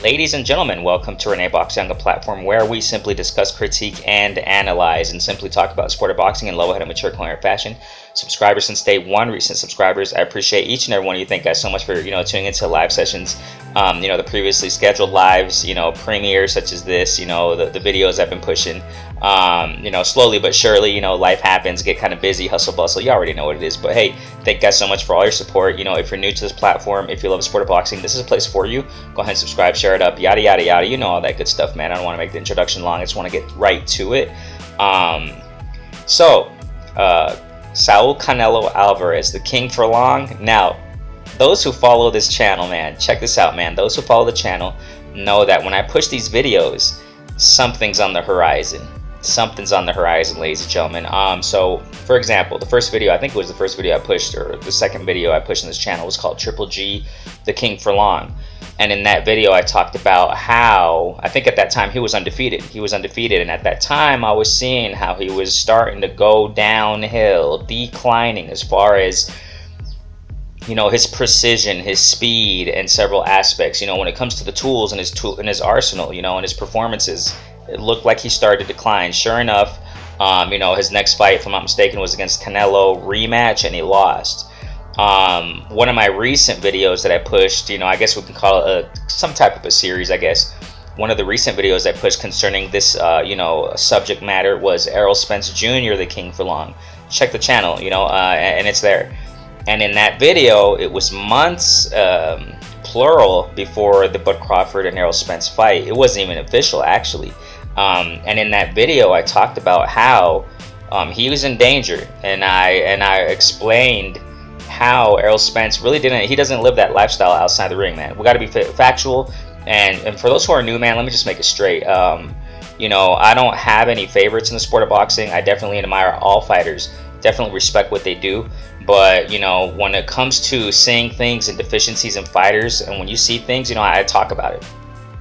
Ladies and gentlemen, welcome to Renee Boxing, a platform where we simply discuss, critique, and analyze, and simply talk about sport of boxing in level-headed, mature, coherent fashion. Subscribers since day one, recent subscribers, I appreciate each and every one of you. Thank you guys so much for tuning into live sessions. The previously scheduled lives, premieres such as this, the videos I've been pushing. Slowly but surely, life happens, get kind of busy, hustle bustle. You already know what it is. But hey, thank you guys so much for all your support. If you're new to this platform, if you love the sport of boxing, this is a place for you. Go ahead and subscribe, share it up, yada yada yada. All that good stuff, man. I don't want to make the introduction long. I just want to get right to it. Saul Canelo Alvarez, the king for long. Now, those who follow this channel, man, check this out, man. Those who follow the channel know that when I push these videos, something's on the horizon. Something's on the horizon, ladies and gentlemen. So for example, the first video, I think it was the first video I pushed, or the second video I pushed on this channel, was called Triple G, the king for long. And in that video, I talked about how, I think at that time he was undefeated. And at that time, I was seeing how he was starting to go downhill, declining as far as, his precision, his speed, and several aspects. When it comes to the tools in his arsenal, and his performances, it looked like he started to decline. Sure enough, his next fight, if I'm not mistaken, was against Canelo, rematch, and he lost. One of my recent videos that I pushed, I guess we can call it some type of a series, I guess. One of the recent videos I pushed concerning this, subject matter was Errol Spence Jr., the king for long. Check the channel, and it's there. And in that video, it was months, plural, before the Bud Crawford and Errol Spence fight. It wasn't even official, actually. And in that video, I talked about how he was in danger, and I explained how Errol Spence really he doesn't live that lifestyle outside the ring, man. We got to be factual, and for those who are new, man, let me just make it straight. I don't have any favorites in the sport of boxing. I definitely admire all fighters, definitely respect what they do, but when it comes to seeing things and deficiencies in fighters, and when you see things, I talk about it.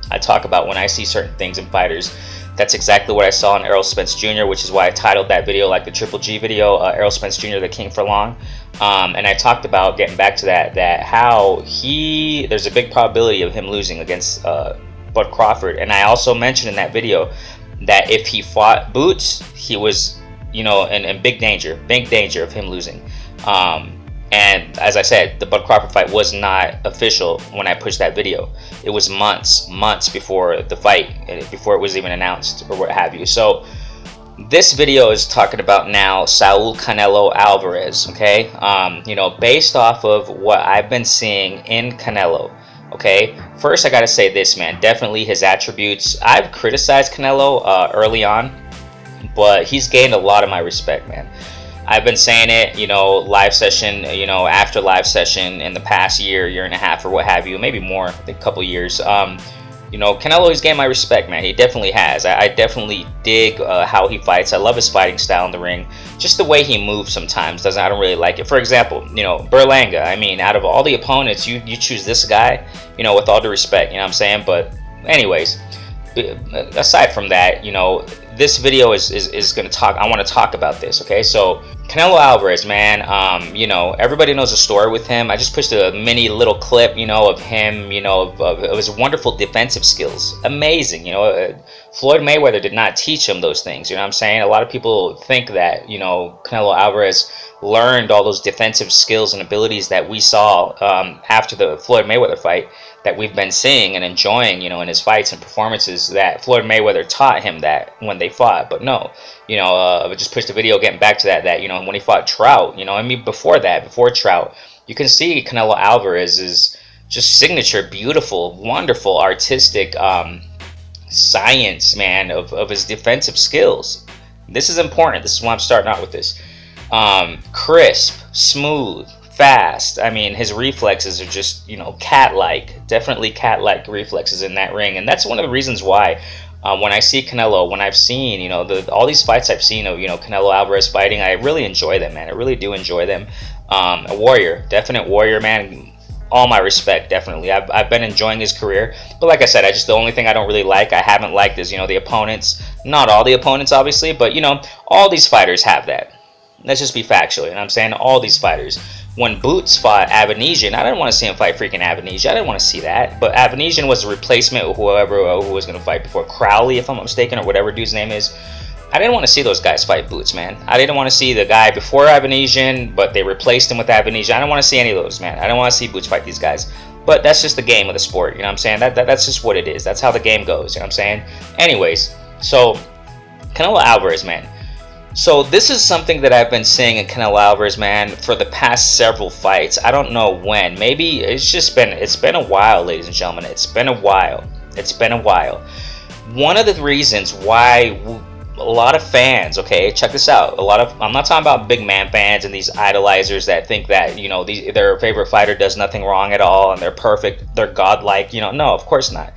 I talk about when I see certain things in fighters. That's exactly what I saw in Errol Spence Jr., which is why I titled that video like the Triple G video, Errol Spence Jr., the king for long. And I talked about, getting back to that how there's a big probability of him losing against Bud Crawford. And I also mentioned in that video that if he fought Boots, he was, in big danger of him losing. And as I said, the Bud Crawford fight was not official when I pushed that video. It was months before the fight, before it was even announced or what have you. So this video is talking about now Saul Canelo Alvarez, okay? Based off of what I've been seeing in Canelo, okay? First, I gotta say this, man. Definitely his attributes. I've criticized Canelo early on, but he's gained a lot of my respect, man. I've been saying it, live session, after live session in the past year and a half or what have you, maybe more, a couple years. Canelo, he's gained my respect, man. He definitely has. I definitely dig how he fights. I love his fighting style in the ring. Just the way he moves sometimes, I don't really like it. For example, Berlanga, out of all the opponents, you choose this guy, with all due respect, what I'm saying? But anyways, aside from that, this video is going to talk. I want to talk about this, okay? So Canelo Alvarez, man, everybody knows the story with him. I just pushed a mini little clip, of him, of his wonderful defensive skills. Amazing, Floyd Mayweather did not teach him those things, what I'm saying? A lot of people think that, Canelo Alvarez learned all those defensive skills and abilities that we saw after the Floyd Mayweather fight, that we've been seeing and enjoying, in his fights and performances, that Floyd Mayweather taught him that when they fought. But no, I just pushed a video getting back to that, when he fought Trout, before Trout, you can see Canelo Alvarez's just signature, beautiful, wonderful, artistic science, man, of his defensive skills. This is important. This is why I'm starting out with this. Crisp, smooth, fast. His reflexes are just, cat-like, definitely cat-like reflexes in that ring. And that's one of the reasons why when I see Canelo, when I've seen, all these fights I've seen of, Canelo Alvarez fighting, I really enjoy them, man. I really do enjoy them. A warrior, definite warrior, man. All my respect, definitely. I've been enjoying his career. But like I said, the only thing I don't really like, I haven't liked is, the opponents. Not all the opponents, obviously, but, all these fighters have that. Let's just be factual, I'm saying? All these fighters. when Boots fought Avanesian, I didn't want to see him fight freaking Avanesian. I didn't want to see that. But Avanesian was a replacement of whoever who was going to fight before. Crowley, if I'm not mistaken, or whatever dude's name is. I didn't want to see those guys fight Boots, man. I didn't want to see the guy before Avanesian, but they replaced him with Avanesian. I don't want to see any of those, man. I don't want to see Boots fight these guys. But that's just the game of the sport, you know what I'm saying? That's just what it is. That's how the game goes, you know what I'm saying? Anyways, so Canelo Alvarez, man. So this is something that I've been seeing in Canelo Alvarez, man, for the past several fights. I don't know when. Maybe it's been a while, ladies and gentlemen. It's been a while. One of the reasons why a lot of fans, okay, check this out. I'm not talking about big man fans and these idolizers that think that, you know, their favorite fighter does nothing wrong at all and they're perfect, they're godlike, you know. No, of course not.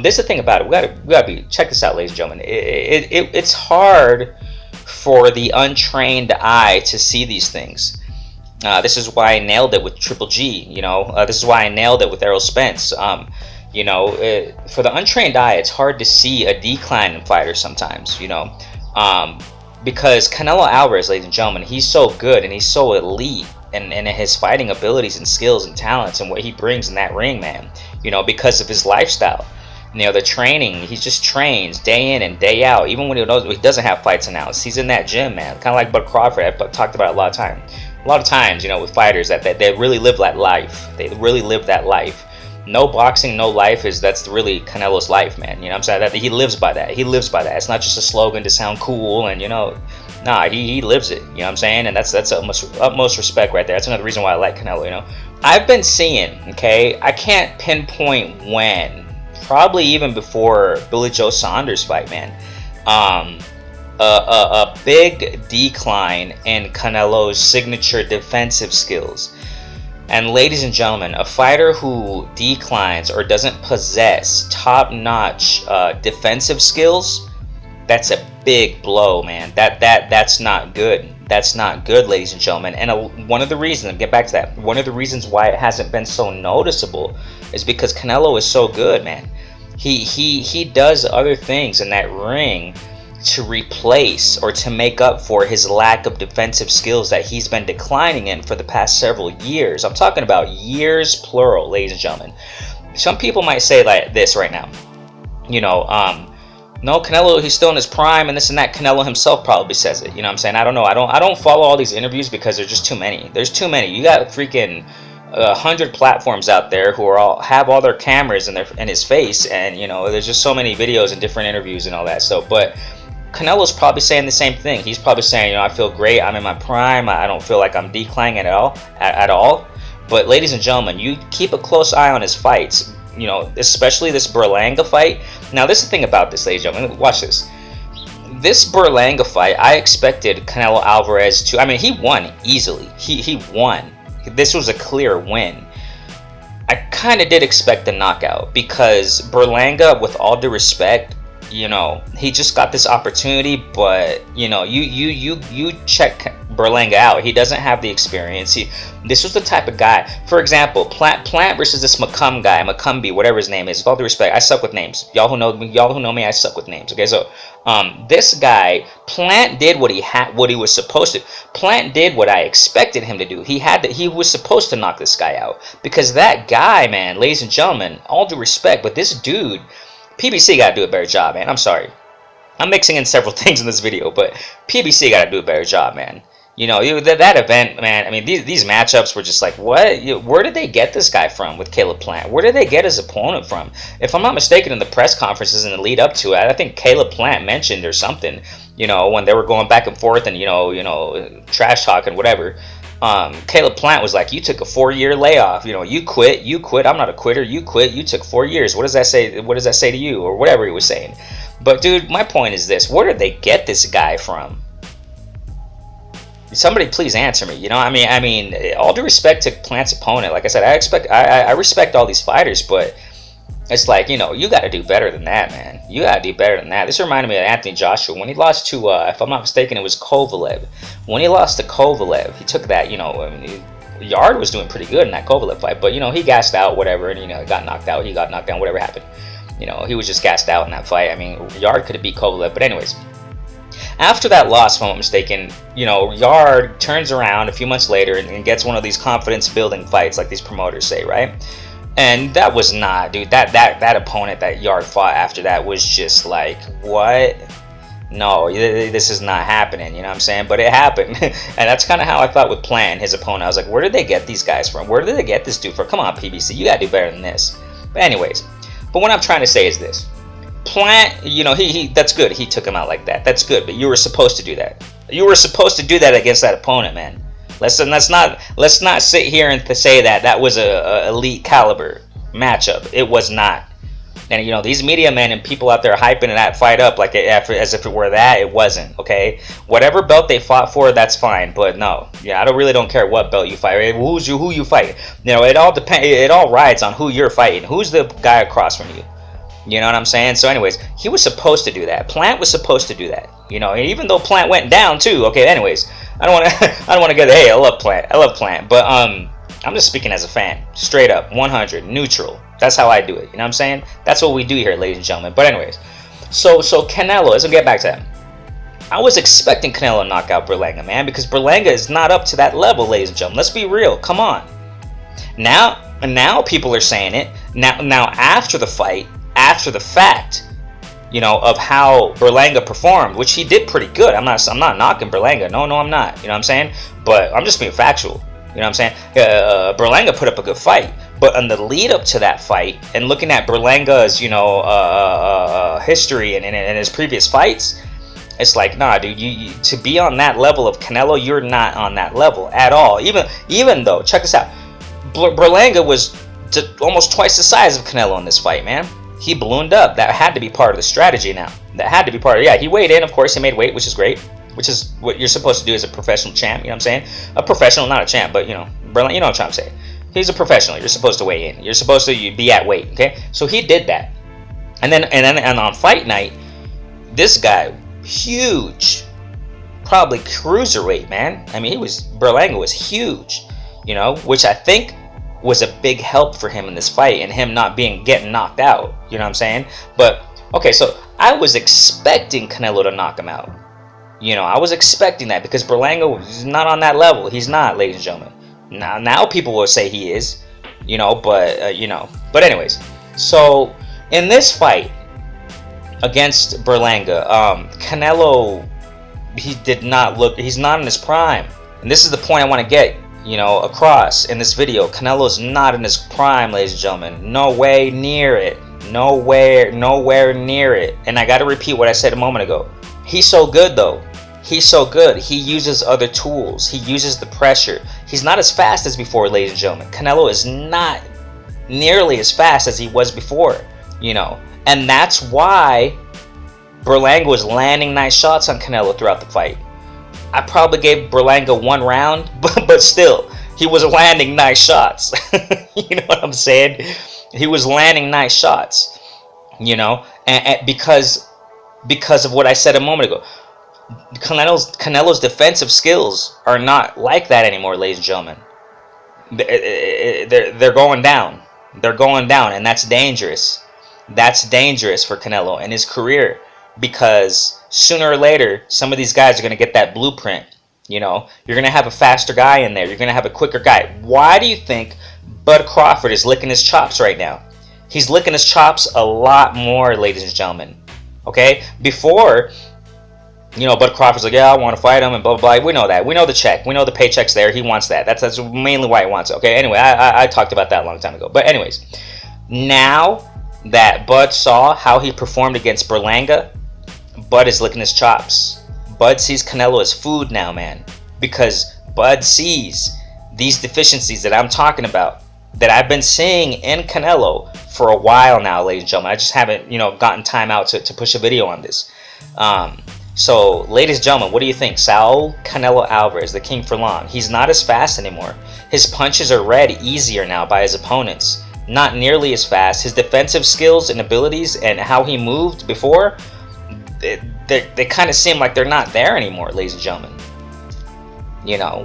This is the thing about it. We gotta be. Check this out, ladies and gentlemen. It's hard for the untrained eye to see these things. This is why I nailed it with Triple G. You know, this is why I nailed it with Errol Spence. You know, for the untrained eye, it's hard to see a decline in fighters sometimes. You know, because Canelo Alvarez, ladies and gentlemen, he's so good and he's so elite in his fighting abilities and skills and talents and what he brings in that ring, man. You know, because of his lifestyle. You know, the training, he just trains day in and day out. Even when he doesn't have fights announced, he's in that gym, man. Kind of like Bud Crawford. I've talked about it a lot of times, you know, with fighters that they really live that life. They really live that life. No boxing, no life that's really Canelo's life, man. You know what I'm saying? That he lives by that. He lives by that. It's not just a slogan to sound cool and, you know, nah, he lives it. You know what I'm saying? And that's utmost respect right there. That's another reason why I like Canelo, you know. I've been seeing, okay, I can't pinpoint when. Probably even before Billy Joe Saunders fight, man. A big decline in Canelo's signature defensive skills. And ladies and gentlemen, a fighter who declines or doesn't possess top-notch defensive skills, that's a big blow, man. That's not good. That's not good, ladies and gentlemen. And one of the reasons, get back to that, one of the reasons why it hasn't been so noticeable is because Canelo is so good, man. He does other things in that ring to replace or to make up for his lack of defensive skills that he's been declining in for the past several years. I'm talking about years plural, ladies and gentlemen. Some people might say like this right now, you know, no, Canelo, he's still in his prime and this and that. Canelo himself probably says it. You know what I'm saying? I don't know. I don't follow all these interviews because there's just too many. There's too many. You got freaking 100 platforms out there who are have all their cameras in his face, and you know, there's just so many videos and different interviews and all that. So, but Canelo's probably saying the same thing. He's probably saying, you know, I feel great. I'm in my prime. I don't feel like I'm declining at all. But ladies and gentlemen, you keep a close eye on his fights. You know, especially this Berlanga fight. Now, this is the thing about this, ladies and gentlemen. Watch this. This Berlanga fight, I expected Canelo Alvarez to. I mean, he won easily. He won. This was a clear win. I kind of did expect a knockout because Berlanga, with all due respect, you know, he just got this opportunity, but you know, you check Berlanga out. He doesn't have the experience. This was the type of guy. For example, Plant versus this Macumbi, whatever his name is. With all due respect, I suck with names. Y'all who know me, I suck with names. Okay, so this guy, Plant did what he was supposed to. Plant did what I expected him to do. He was supposed to knock this guy out because that guy, man, ladies and gentlemen, all due respect, but this dude, PBC got to do a better job, man. I'm sorry. I'm mixing in several things in this video, but PBC got to do a better job, man. You know, that event, man, I mean, these matchups were just like, what? Where did they get this guy from with Caleb Plant? Where did they get his opponent from? If I'm not mistaken, in the press conferences in the lead up to it, I think Caleb Plant mentioned or something, you know, when they were going back and forth and, you know, trash talking, whatever. Caleb Plant was like, you took a 4-year layoff, you know, you quit, I'm not a quitter, you quit, you took 4 years, what does that say to you, or whatever he was saying. But dude, my point is this, where did they get this guy from? Somebody please answer me. You know, I mean, all due respect to Plant's opponent, like I said, I respect all these fighters, but it's like, you know, you got to do better than that, man. You got to do better than that. This reminded me of Anthony Joshua when he lost to, if I'm not mistaken, it was Kovalev. When he lost to Kovalev, he took that, you know, I mean, Yard was doing pretty good in that Kovalev fight, but, you know, he gassed out, whatever, and, you know, got knocked out, he got knocked down, whatever happened. You know, he was just gassed out in that fight. I mean, Yard could have beat Kovalev, but anyways. After that loss, if I'm not mistaken, Yard turns around a few months later and gets one of these confidence building fights, like these promoters say, right? And that was not, dude. That opponent that Yard fought after that was just like, what? No, this is not happening. You know what I'm saying? But it happened, and that's kind of how I thought with Plant, his opponent. I was like, where did they get these guys from? Where did they get this dude from? Come on, PBC, you gotta do better than this. But anyways, what I'm trying to say is this: Plant, he that's good. He took him out like that. That's good. But you were supposed to do that. You were supposed to do that against that opponent, man. Let's not sit here and say that was a elite caliber matchup. It was not. And these media men and people out there hyping that fight up like as if it were that. It wasn't. Okay, whatever belt they fought for, that's fine. But no, I really don't care what belt you fight. Who you fight? It all depends. It all rides on who you're fighting. Who's the guy across from you? You know what I'm saying? So anyways, he was supposed to do that. Plant was supposed to do that. Even though Plant went down too. Okay, anyways, I don't want to get. Hey, I love Plant, but I'm just speaking as a fan, straight up, 100, neutral. That's how I do it. You know what I'm saying? That's what we do here, ladies and gentlemen. But anyways, so Canelo, let's get back to that. I was expecting Canelo to knock out Berlanga, man, because Berlanga is not up to that level, ladies and gentlemen. Let's be real. Come on. Now people are saying it. Now after the fight, after the fact, of how Berlanga performed, which he did pretty good. I'm not knocking Berlanga. No, I'm not. You know what I'm saying? But I'm just being factual. You know what I'm saying? Berlanga put up a good fight. But on the lead up to that fight, and looking at Berlanga's, history and his previous fights, it's like, nah, dude, you to be on that level of Canelo, you're not on that level at all. Even though, check this out, Berlanga was almost twice the size of Canelo in this fight, man. He ballooned up. That had to be part of the strategy now. That had to be part of it. Yeah, he weighed in, of course, he made weight, which is great. Which is what you're supposed to do as a professional champ, you know what I'm saying? A professional, not a champ, but, Berlanga, you know what I'm trying to say. He's a professional. You're supposed to weigh in. You're supposed to be at weight, okay? So he did that. And then on fight night, this guy, huge, probably cruiserweight, man. I mean, Berlanga was huge, which I think was a big help for him in this fight and him not getting knocked out, you know what I'm saying? But, okay, so I was expecting Canelo to knock him out. I was expecting that because Berlanga is not on that level. He's not, ladies and gentlemen. Now people will say he is, But anyways, so in this fight against Berlanga, Canelo, he's not in his prime. And this is the point I want to get, across in this video. Canelo's not in his prime, ladies and gentlemen. No way near it. Nowhere near it. And I got to repeat what I said a moment ago. He's so good, though. He's so good. He uses other tools. He uses the pressure. He's not as fast as before, ladies and gentlemen. Canelo is not nearly as fast as he was before, And that's why Berlanga was landing nice shots on Canelo throughout the fight. I probably gave Berlanga one round, but still, he was landing nice shots. You know what I'm saying? He was landing nice shots, and because of what I said a moment ago. Canelo's defensive skills are not like that anymore, ladies and gentlemen. They're going down. They're going down, and that's dangerous. That's dangerous for Canelo in his career because sooner or later, some of these guys are going to get that blueprint. You're going to have a faster guy in there. You're going to have a quicker guy. Why do you think Bud Crawford is licking his chops right now? He's licking his chops a lot more, ladies and gentlemen. Okay? Before, Bud Crawford's like, yeah, I want to fight him and blah, blah, blah. We know that. We know the check. We know the paycheck's there. He wants that. That's mainly why he wants it. Okay? Anyway, I talked about that a long time ago. But anyways, now that Bud saw how he performed against Berlanga, Bud is licking his chops. Bud sees Canelo as food now, man. Because Bud sees these deficiencies that I'm talking about, that I've been seeing in Canelo for a while now, ladies and gentlemen. I just haven't, gotten time out to push a video on this. So, ladies and gentlemen, what do you think? Saul Canelo Alvarez, the king for long. He's not as fast anymore. His punches are read easier now by his opponents. Not nearly as fast. His defensive skills and abilities and how he moved before, they kind of seem like they're not there anymore, ladies and gentlemen.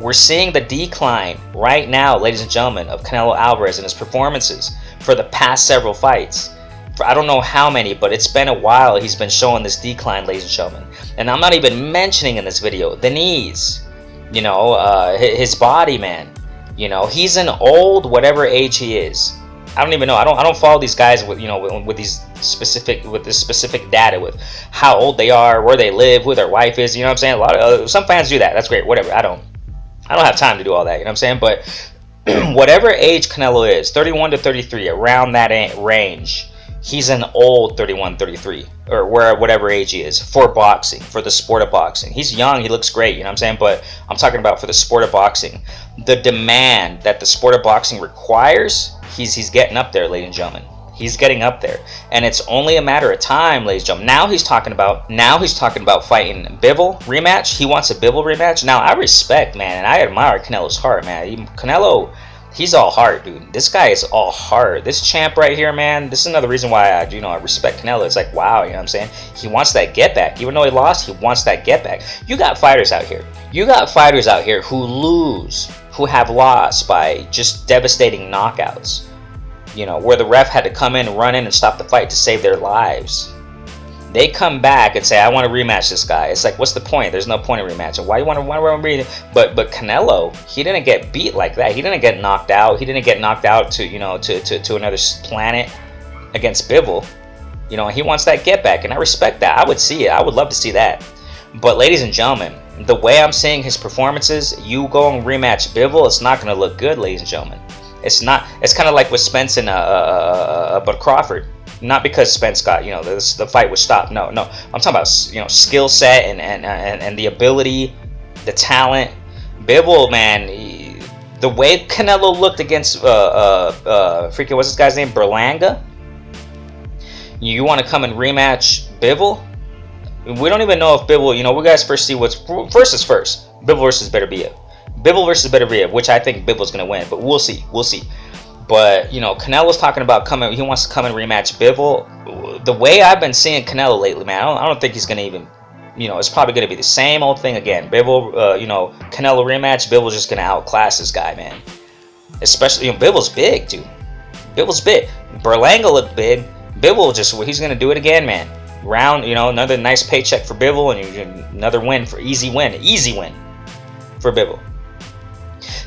We're seeing the decline right now, ladies and gentlemen, of Canelo Alvarez and his performances for the past several fights. for I don't know how many, but it's been a while he's been showing this decline, ladies and gentlemen. And I'm not even mentioning in this video the knees, you know, his body, man. You know, he's an old whatever age he is. I don't even know. I don't follow these guys with, you know, with this specific data with how old they are, where they live, who their wife is. You know what I'm saying? A lot of some fans do that. That's great. Whatever. I don't have time to do all that. You know what I'm saying? But whatever age Canelo is, 31 to 33, around that range, he's an old 31, 33, or whatever age he is for boxing, for the sport of boxing. He's young. He looks great. You know what I'm saying? But I'm talking about for the sport of boxing, the demand that the sport of boxing requires. He's getting up there, ladies and gentlemen. He's getting up there, and it's only a matter of time, ladies and gentlemen. Now he's talking about fighting Bivol rematch. He wants a Bivol rematch. Now I respect, man, and I admire Canelo's heart, man. Canelo, he's all heart, dude. This guy is all heart. This champ right here, man. This is another reason why I respect Canelo. It's like, wow, you know what I'm saying? He wants that get back, even though he lost. He wants that get back. You got fighters out here. You got fighters out here who lose, who have lost by just devastating knockouts. You know, where the ref had to come in and run in and stop the fight to save their lives. They come back and say, I want to rematch this guy. It's like, what's the point? There's no point in rematching. Why do you want to rematch? But Canelo, he didn't get beat like that. He didn't get knocked out. He didn't get knocked out to, you know, to another planet against Bivol. You know, he wants that get back, and I respect that. I would see it. I would love to see that. But ladies and gentlemen, the way I'm seeing his performances, you go and rematch Bivol, it's not going to look good, ladies and gentlemen. It's not. It's kind of like with Spence and Bud Crawford. Not because Spence got, you know, the fight was stopped. No. I'm talking about, you know, skill set and the ability, the talent. Bivol, man, the way Canelo looked against freaking what's this guy's name, Berlanga. You want to come and rematch Bivol? We don't even know if Bivol. You know, we guys first see what's first is first. Bivol versus Beterbiev. Bivol versus Beterbiev, which I think Bivol's going to win, but we'll see. But, you know, Canelo's talking about coming. He wants to come and rematch Bivol. The way I've been seeing Canelo lately, man, I don't think he's going to even, you know, it's probably going to be the same old thing again. Bivol, you know, Canelo rematch, Bivol's just going to outclass this guy, man. Especially, you know, Bivol's big, dude. Bivol's big. Berlanga looked big. Bivol he's going to do it again, man. Round, you know, another nice paycheck for Bivol, and another win for easy win for Bivol.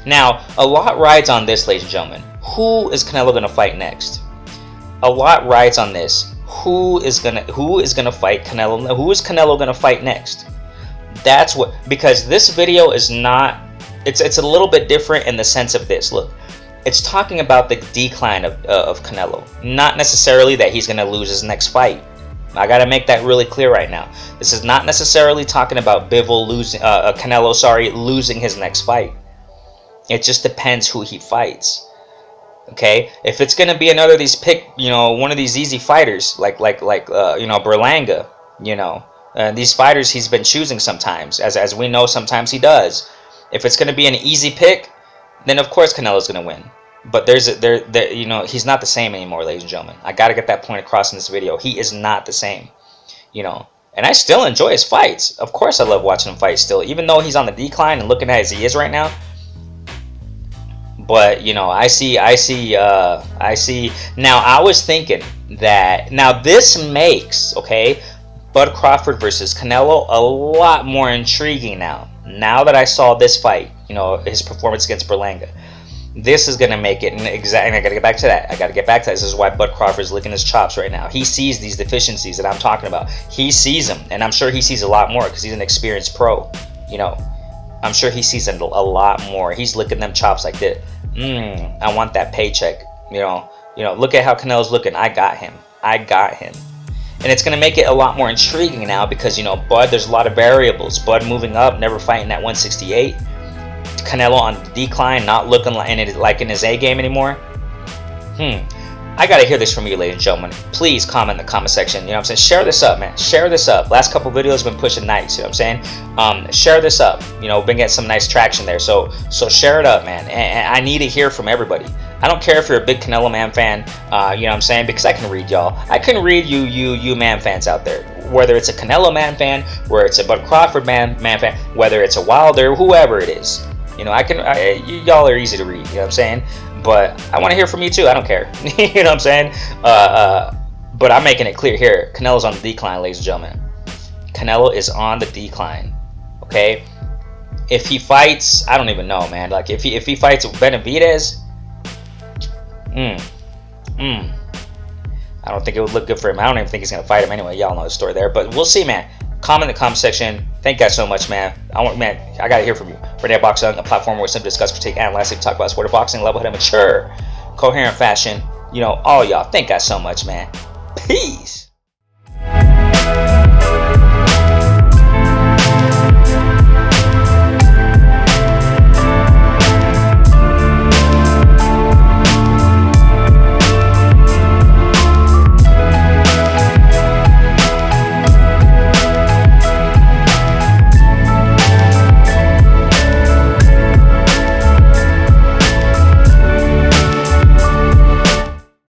Now, a lot rides on this, ladies and gentlemen. Who is Canelo going to fight next? A lot rides on this. Who is gonna fight Canelo? Who is Canelo going to fight next? That's what, because this video is not. It's a little bit different in the sense of this. Look, it's talking about the decline of Canelo, not necessarily that he's going to lose his next fight. I got to make that really clear right now. This is not necessarily talking about Bivol Canelo losing his next fight. It just depends who he fights. Okay, if it's gonna be another of these one of these easy fighters like you know, Berlanga, you know, these fighters he's been choosing sometimes, as we know, sometimes he does. If it's gonna be an easy pick, then of course Canelo's gonna win. But you know, he's not the same anymore, ladies and gentlemen. I gotta get that point across in this video. He is not the same, you know. And I still enjoy his fights. Of course, I love watching him fight still, even though he's on the decline and looking at as he is right now. But, you know, I see. Now, I was thinking that, now this makes, okay, Bud Crawford versus Canelo a lot more intriguing now. Now that I saw this fight, you know, his performance against Berlanga. This is going to make it, and I got to get back to that. This is why Bud Crawford's licking his chops right now. He sees these deficiencies that I'm talking about. He sees them, and I'm sure he sees a lot more because he's an experienced pro, you know. I'm sure he sees a lot more. He's licking them chops like this. I want that paycheck. You know, look at how Canelo's looking. I got him. And it's going to make it a lot more intriguing now because, you know, Bud, there's a lot of variables. Bud moving up, never fighting at 168. Canelo on the decline, not looking like in his A game anymore. I gotta hear this from you, ladies and gentlemen. Please comment in the comment section. You know what I'm saying? Share this up, man. Share this up. Last couple videos been pushing nice. You know what I'm saying? Share this up. You know, been getting some nice traction there. So share it up, man. And I need to hear from everybody. I don't care if you're a big Canelo Man fan. You know what I'm saying? Because I can read y'all. I can read you man fans out there. Whether it's a Canelo Man fan, whether it's a Bud Crawford man fan, whether it's a Wilder, whoever it is. You know, y'all are easy to read. You know what I'm saying? But I want to hear from you too. I don't care. You know what I'm saying? But I'm making it clear here. Canelo's on the decline, ladies and gentlemen. Canelo is on the decline. Okay? If he fights, I don't even know, man. Like, if he fights Benavidez, I don't think it would look good for him. I don't even think he's gonna fight him anyway. Y'all know the story there. But we'll see, man. Comment in the comment section. Thank you guys so much, man. I gotta hear from you. Renee Boxing, a platform where we simply discuss, critique, and lastly, talk about sport of boxing, level-headed, mature, coherent fashion. You know, all y'all. Thank you guys so much, man. Peace.